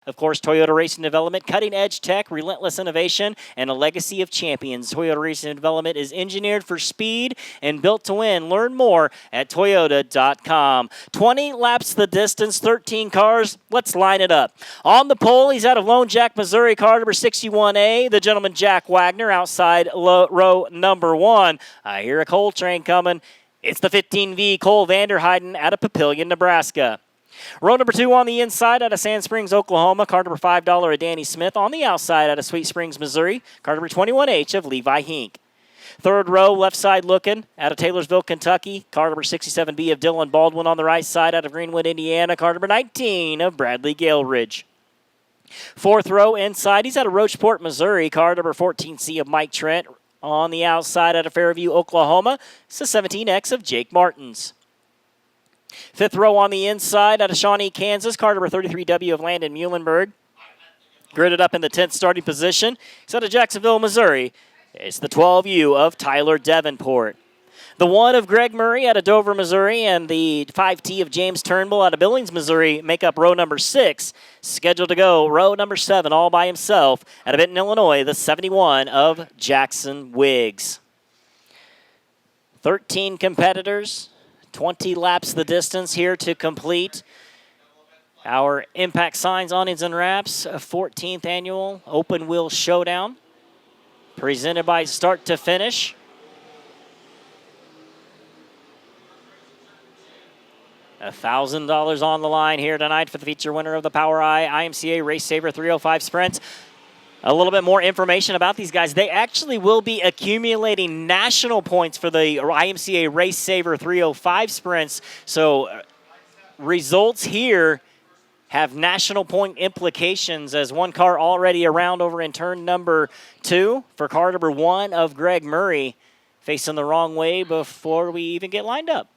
Of course, Toyota Racing Development, cutting-edge tech, relentless innovation, and a legacy of champions. Toyota Racing Development is engineered for speed and built to win. Learn more at Toyota.com. 20 laps the distance, 13 cars. Let's line it up. On the pole, he's out of Lone Jack, Missouri, car number 61A. The gentleman, Jack Wagner, outside row number 1. I hear a coal train coming. It's the 15V Cole Vanderheiden out of Papillion, Nebraska. Row number 2 on the inside out of Sand Springs, Oklahoma. Car number $5 of Danny Smith. On the outside out of Sweet Springs, Missouri. Car number 21H of Levi Hink. Third row, left side looking, out of Taylorsville, Kentucky. Car number 67B of Dylan Baldwin. On the right side out of Greenwood, Indiana. Car number 19 of Bradley Galeridge. Fourth row inside, he's out of Rocheport, Missouri. Car number 14C of Mike Trent. On the outside out of Fairview, Oklahoma. It's the 17X of Jake Martins. Fifth row on the inside out of Shawnee, Kansas. Car number 33W of Landon Muhlenberg. Gridded up in the 10th starting position. He's out of Jacksonville, Missouri. It's the 12U of Tyler Davenport. The 1 of Greg Murray out of Dover, Missouri, and the 5T of James Turnbull out of Billings, Missouri make up row number 6. Scheduled to go row number 7 all by himself out of Benton, Illinois, the 71 of Jackson Wiggs. 13 competitors. 20 laps the distance here to complete our Impact Signs, Awnings, and Wraps 14th Annual Open Wheel Showdown. Presented by Start to Finish. $1,000 on the line here tonight for the feature winner of the Powri IMCA Race Saver 305 Sprints. A little bit more information about these guys. They actually will be accumulating national points for the IMCA Race Saver 305 Sprints. So results here have national point implications, as one car already around over in turn number 2 for car number 1 of Greg Murray, facing the wrong way before we even get lined up.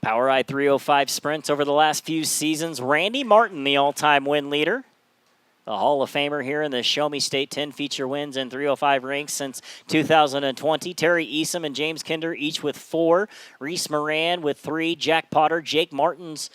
Powri 305 Sprints over the last few seasons. Randy Martin, the all-time win leader. The Hall of Famer here in the Show Me State, 10 feature wins in 305 ranks since 2020. Terry Easom and James Kinder each with 4. Reese Moran with 3. Jack Potter, Jake Martins,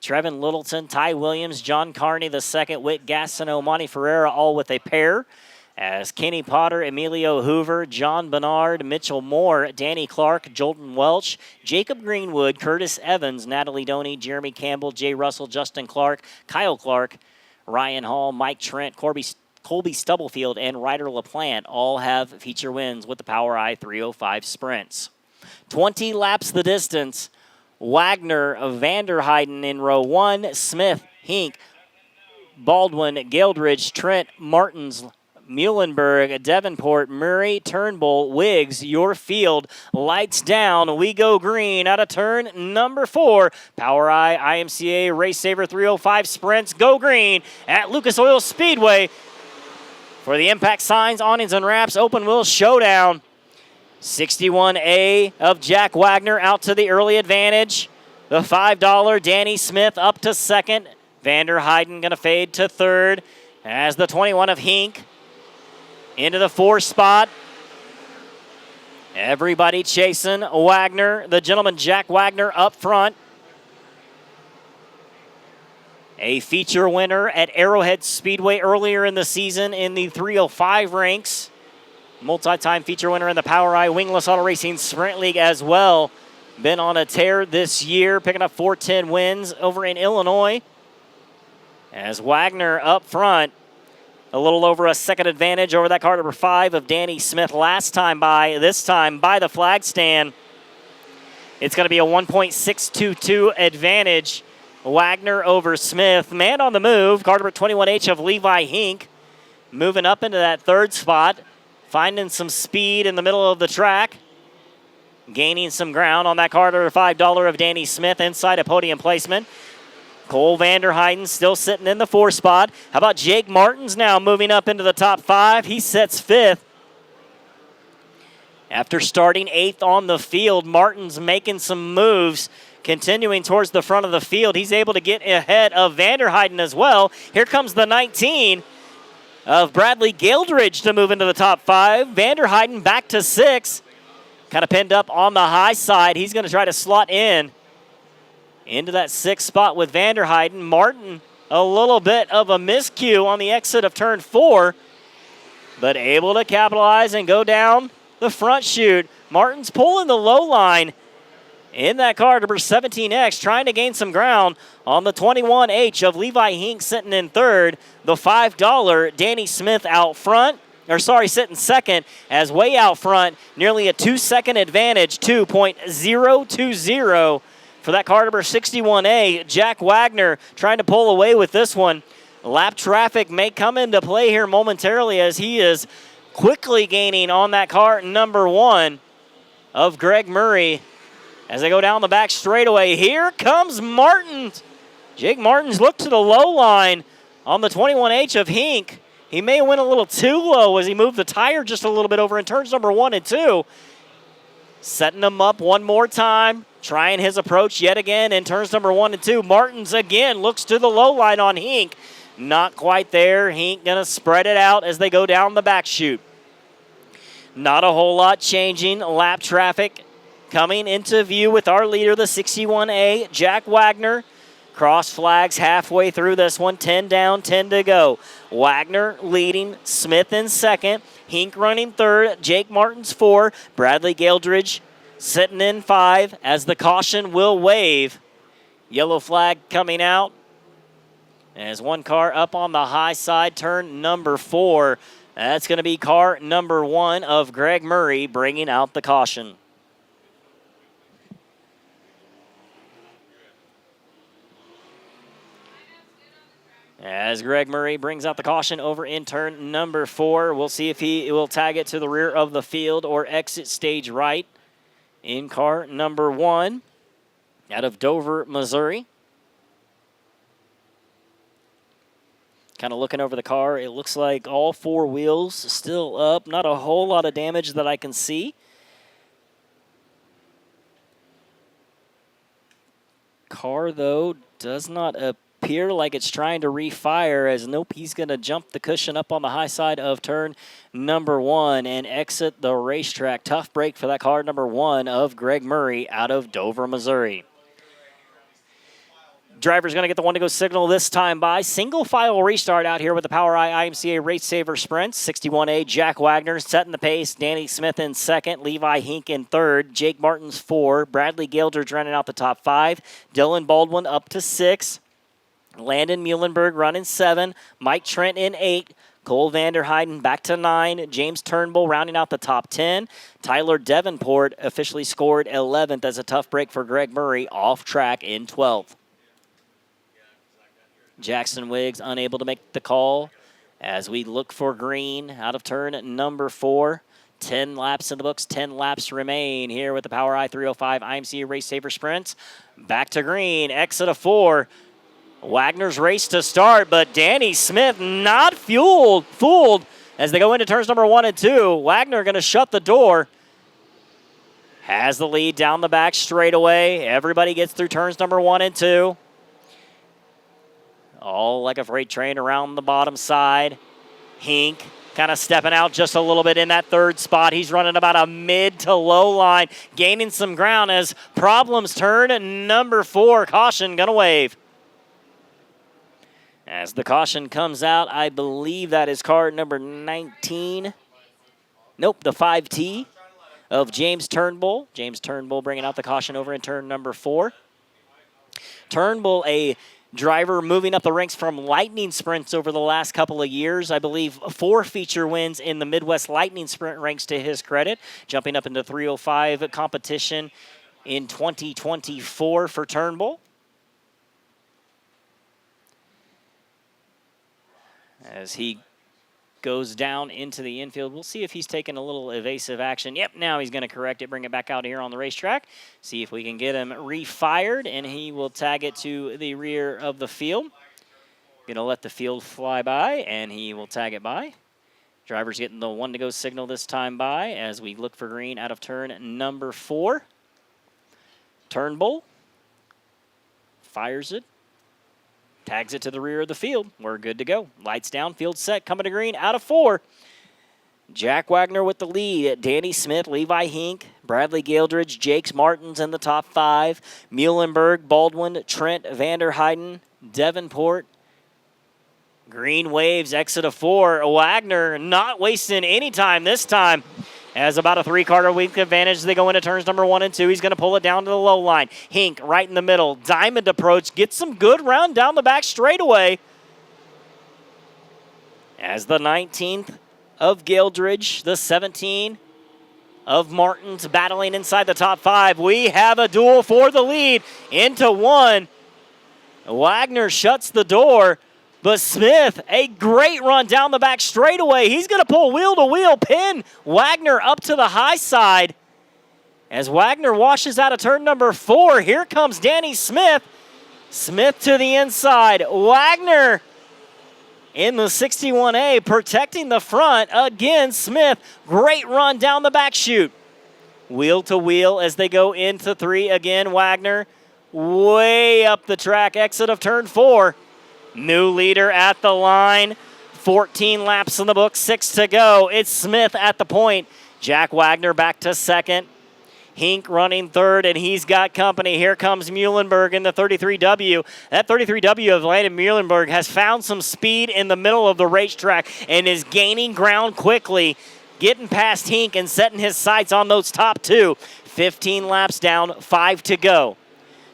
Trevin Littleton, Ty Williams, John Carney the second, Whit Gastineau, Monty Ferreira, all with a pair. As Kenny Potter, Emilio Hoover, John Bernard, Mitchell Moore, Danny Clark, Jolton Welch, Jacob Greenwood, Curtis Evans, Natalie Doney, Jeremy Campbell, Jay Russell, Justin Clark, Kyle Clark, Ryan Hall, Mike Trent, Colby Stubblefield, and Ryder LaPlante all have feature wins with the Powri 305 Sprints. 20 laps the distance. Wagner, Vanderheiden in row 1, Smith, Hink, Baldwin, Galdridge, Trent, Martins, Muhlenberg, Davenport, Murray, Turnbull, Wiggs, your field. Lights down. We go green out of turn number 4. Powri IMCA Race Saver 305 Sprints go green at Lucas Oil Speedway for the Impact Signs, Awnings, and Wraps Open Wheel Showdown. 61A of Jack Wagner out to the early advantage. The $5 Danny Smith up to second. Vanderheiden going to fade to third as the 21 of Hink into the 4 spot. Everybody chasing Wagner. The gentleman Jack Wagner up front. A feature winner at Arrowhead Speedway earlier in the season in the 305 ranks. Multi-time feature winner in the Powri Wingless Auto Racing Sprint League as well. Been on a tear this year, picking up 410 wins over in Illinois. As Wagner up front, a little over a second advantage over that car number 5 of Danny Smith last time by. This time by the flag stand, it's going to be a 1.622 advantage. Wagner over Smith. Man on the move, car number 21H of Levi Hink, moving up into that 3rd spot, finding some speed in the middle of the track, gaining some ground on that car number $5 of Danny Smith inside a podium placement. Cole Vanderheiden still sitting in the 4 spot. How about Jake Martins now moving up into the top 5? He sets 5th. After starting 8th on the field, Martins making some moves. continuing towards the front of the field. He's able to get ahead of Vanderheiden as well. Here comes the 19 of Bradley Gildridge to move into the top 5. Vanderheiden back to 6. Kind of pinned up on the high side. He's going to try to slot into that 6th spot with Vanderheiden. Martin, a little bit of a miscue on the exit of turn 4, but able to capitalize and go down the front chute. Martin's pulling the low line in that car, number 17X, trying to gain some ground on the 21H of Levi Hink sitting in 3rd. The $5 Danny Smith out front. Sitting second, as way out front, nearly a 2-second advantage, 2.020 for that car number 61A. Jack Wagner trying to pull away with this one. Lap traffic may come into play here momentarily as he is quickly gaining on that car number 1 of Greg Murray. As they go down the back straightaway, here comes Martins. Jake Martins looked to the low line on the 21H of Hink. He may have went a little too low as he moved the tire just a little bit over in turns number 1 and 2. Setting him up one more time, trying his approach yet again in turns number 1 and 2. Martins again looks to the low line on Hink. Not quite there. Hink going to spread it out as they go down the back chute. Not a whole lot changing. Lap traffic coming into view with our leader, the 61A, Jack Wagner. Cross flags halfway through this one. 10 down, 10 to go. Wagner leading, Smith in 2nd. Hink running 3rd, Jake Martins 4. Bradley Gildridge sitting in 5 as the caution will wave. Yellow flag coming out. As one car up on the high side, turn number 4. That's going to be car number 1 of Greg Murray bringing out the caution. As Greg Murray brings out the caution over in turn number 4, we'll see if he will tag it to the rear of the field or exit stage right in car number 1 out of Dover, Missouri. Kind of looking over the car, it looks like all 4 wheels still up. Not a whole lot of damage that I can see. Car, though, does not appear like it's trying to refire, as nope, he's going to jump the cushion up on the high side of turn number 1 and exit the racetrack. Tough break for that car number 1 of Greg Murray out of Dover, Missouri. Driver's going to get the one-to-go signal this time by. Single file restart out here with the Powri IMCA Race Saver Sprints. 61A, Jack Wagner setting the pace. Danny Smith in 2nd. Levi Hink in 3rd. Jake Martins 4. Bradley Gildridge running out the top 5. Dylan Baldwin up to 6. Landon Muhlenberg running 7. Mike Trent in 8. Cole Vanderheiden back to 9. James Turnbull rounding out the top 10. Tyler Davenport officially scored 11th as a tough break for Greg Murray off track in 12th. Jackson Wiggs unable to make the call as we look for green out of turn number 4. 10 laps in the books, 10 laps remain here with the Powri 305 IMCA Race Saver Sprints. Back to green, exit of 4. Wagner's race to start, but Danny Smith not fooled as they go into turns number 1 and 2. Wagner going to shut the door. Has the lead down the back straightaway. Everybody gets through turns number 1 and 2. All like a freight train around the bottom side. Hink kind of stepping out just a little bit in that 3rd spot. He's running about a mid to low line, gaining some ground as problems turn number 4. Caution going to wave. As the caution comes out, I believe that is car number 19. Nope, the 5T of James Turnbull. James Turnbull bringing out the caution over in turn number 4. Turnbull, a driver moving up the ranks from Lightning Sprints over the last couple of years. I believe 4 feature wins in the Midwest Lightning Sprint ranks to his credit. Jumping up into 305 competition in 2024 for Turnbull. As he goes down into the infield, we'll see if he's taking a little evasive action. Yep, now he's going to correct it, bring it back out here on the racetrack. See if we can get him refired, and he will tag it to the rear of the field. Going to let the field fly by, and he will tag it by. Driver's getting the one-to-go signal this time by as we look for green out of turn number 4. Turnbull fires it, tags it to the rear of the field. We're good to go. Lights down, field set, coming to green, out of 4. Jack Wagner with the lead. Danny Smith, Levi Hink, Bradley Gildridge, Jakes Martins in the top 5. Muhlenberg, Baldwin, Trent, Vanderheiden, Davenport. Green waves, exit of 4. Wagner not wasting any time this time. Has about a 3-car week advantage as they go into turns number 1 and 2. He's going to pull it down to the low line. Hink right in the middle. Diamond approach. Gets some good round down the back straightaway. As the 19th of Gildridge, the 17 of Martins battling inside the top 5. We have a duel for the lead into 1. Wagner shuts the door. But Smith, a great run down the back straightaway. He's going to pull wheel-to-wheel, pin Wagner up to the high side. As Wagner washes out of turn number 4, here comes Danny Smith. Smith to the inside. Wagner in the 61A, protecting the front. Again, Smith, great run down the back chute. Wheel-to-wheel as they go into 3 again. Wagner way up the track, exit of turn 4. New leader at the line. 14 laps in the book, 6 to go. It's Smith at the point. Jack Wagner back to second. Hink running third, and he's got company. Here comes Muhlenberg in the 33W. That 33W of Landon Muhlenberg has found some speed in the middle of the racetrack and is gaining ground quickly, getting past Hink and setting his sights on those top 2. 15 laps down, 5 to go.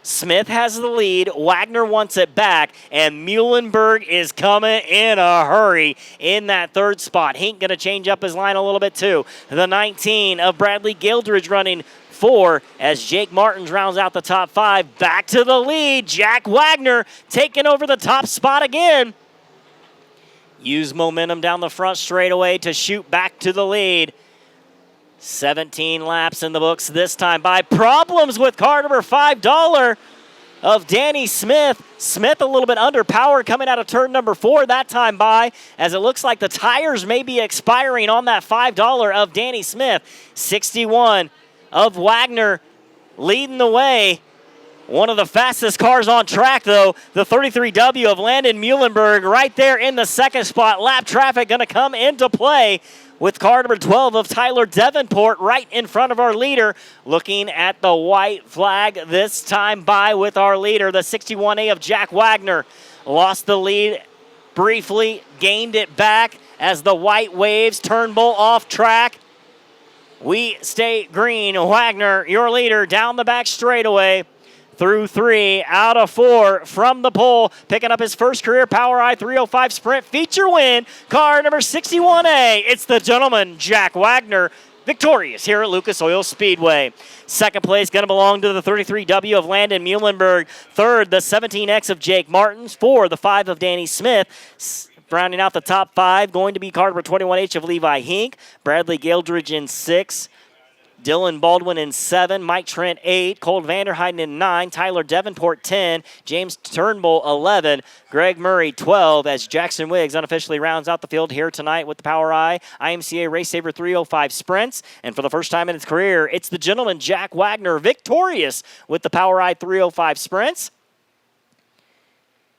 Smith has the lead. Wagner wants it back, and Muhlenberg is coming in a hurry in that 3rd spot. Hink going to change up his line a little bit too. The 19 of Bradley Gildridge running 4 as Jake Martins rounds out the top 5. Back to the lead. Jack Wagner taking over the top spot again. Use momentum down the front straightaway to shoot back to the lead. 17 laps in the books this time by. Problems with car number $5 of Danny Smith. Smith a little bit under power coming out of turn number 4 that time by, as it looks like the tires may be expiring on that $5 of Danny Smith. 61 of Wagner leading the way. One of the fastest cars on track, though, the 33W of Landon Muhlenberg right there in the 2nd spot. Lap traffic going to come into play with car number 12 of Tyler Davenport right in front of our leader. Looking at the white flag this time by with our leader, the 61A of Jack Wagner. Lost the lead briefly, gained it back as the white waves, Turnbull off track. We stay green. Wagner, your leader, down the back straightaway. Through 3, out of 4 from the pole, picking up his first career Powri 305 Sprint feature win. Car number 61A, it's the gentleman, Jack Wagner, victorious here at Lucas Oil Speedway. 2nd place going to belong to the 33W of Landon Muhlenberg. 3rd, the 17X of Jake Martins. 4, the 5 of Danny Smith. Rounding out the top 5, going to be car number 21H of Levi Hink. Bradley Gildridge in 6. Dylan Baldwin in 7, Mike Trent 8, Cole Vanderheiden in 9, Tyler Davenport 10, James Turnbull 11, Greg Murray 12, as Jackson Wiggs unofficially rounds out the field here tonight with the Powri IMCA Race Saver 305 Sprints. And for the first time in his career, it's the gentleman Jack Wagner victorious with the Powri 305 Sprints.